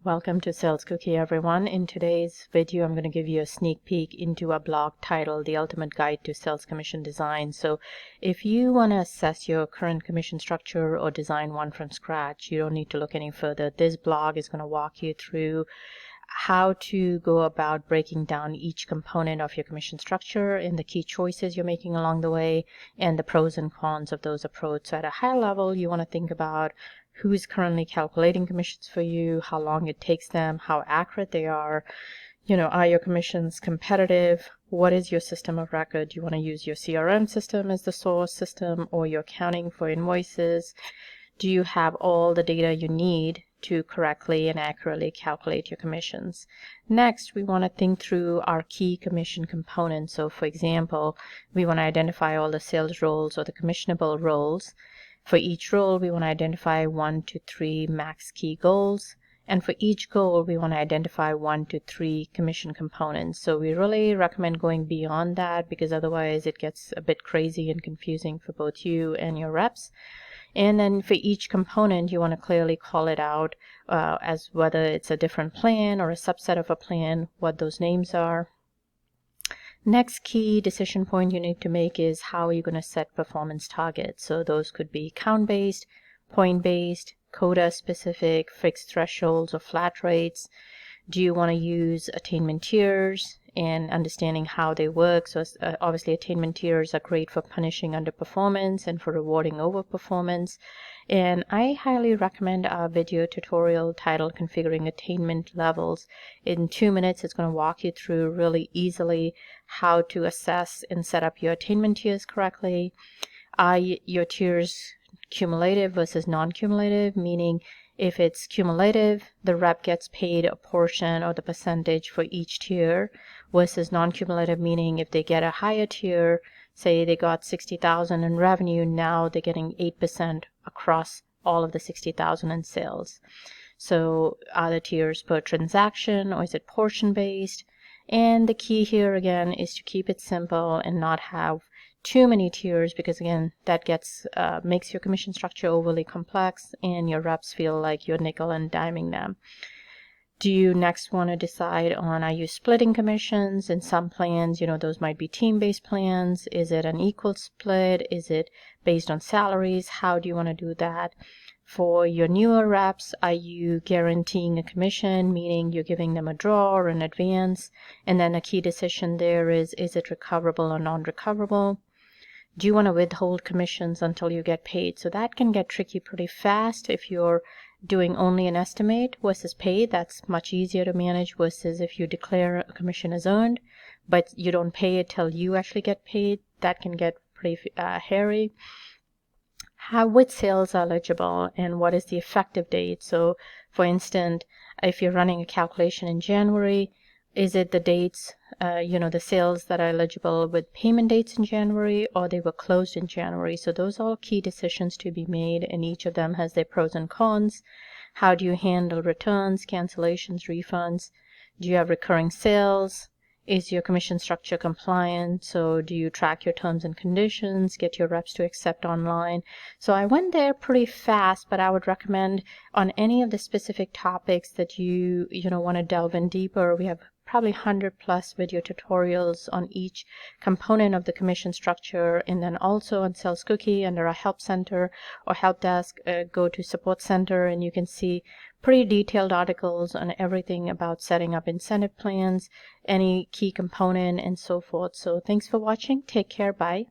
Welcome to Sales Cookie, everyone. In today's video, I'm going to give you a sneak peek into a blog titled The Ultimate Guide to Sales Commission Design. So if you want to assess your current commission structure or design one from scratch, you don't need to look any further. This blog is going to walk you through how to go about breaking down each component of your commission structure and the key choices you're making along the way and the pros and cons of those approaches. So at a high level, you want to think about who's currently calculating commissions for you, how long it takes them, how accurate they are. Are your commissions competitive? What is your system of record? Do you want to use your CRM system as the source system or your accounting for invoices? Do you have all the data you need to correctly and accurately calculate your commissions? Next, we want to think through our key commission components. So for example, we want to identify all the sales roles or the commissionable roles. For each role, we want to identify 1 to 3 max key goals. And for each goal, we want to identify 1 to 3 commission components. So we really recommend going beyond that because otherwise it gets a bit crazy and confusing for both you and your reps. And then for each component, you want to clearly call it out as whether it's a different plan or a subset of a plan, what those names are. Next key decision point you need to make is how are you going to set performance targets. So those could be count-based, point-based, quota-specific, fixed thresholds or flat rates. Do you want to use attainment tiers and understanding how they work? So obviously attainment tiers are great for punishing underperformance and for rewarding overperformance. And I highly recommend our video tutorial titled Configuring Attainment Levels. In 2 minutes, it's going to walk you through really easily how to assess and set up your attainment tiers correctly. Are your tiers cumulative versus non-cumulative? Meaning if it's cumulative, the rep gets paid a portion or the percentage for each tier, versus non-cumulative, meaning if they get a higher tier, say they got 60,000 in revenue, now they're getting 8% across all of the 60,000 in sales. So are the tiers per transaction or is it portion based? And the key here again is to keep it simple and not have too many tiers, because again that makes your commission structure overly complex and your reps feel like you're nickel and diming them. Do you next want to decide on, are you splitting commissions? In some plans, those might be team-based plans. Is it an equal split? Is it based on salaries? How do you want to do that? For your newer reps, are you guaranteeing a commission, meaning you're giving them a draw or an advance? And then a key decision there is it recoverable or non-recoverable? Do you want to withhold commissions until you get paid? So that can get tricky pretty fast if you're doing only an estimate versus paid. That's much easier to manage versus if you declare a commission as earned, but you don't pay it till you actually get paid. That can get pretty hairy. Which sales are eligible and what is the effective date? So for instance, if you're running a calculation in January, is it the dates, the sales that are eligible with payment dates in January or they were closed in January? So those are all key decisions to be made, and each of them has their pros and cons. How do you handle returns, cancellations, refunds? Do you have recurring sales? Is your commission structure compliant? So do you track your terms and conditions, get your reps to accept online? So I went there pretty fast, but I would recommend on any of the specific topics that you want to delve in deeper. We have probably 100+ video tutorials on each component of the commission structure, and then also on Sales Cookie under our help center or help desk, go to support center and you can see pretty detailed articles on everything about setting up incentive plans, any key component and so forth. So thanks for watching. Take care. Bye.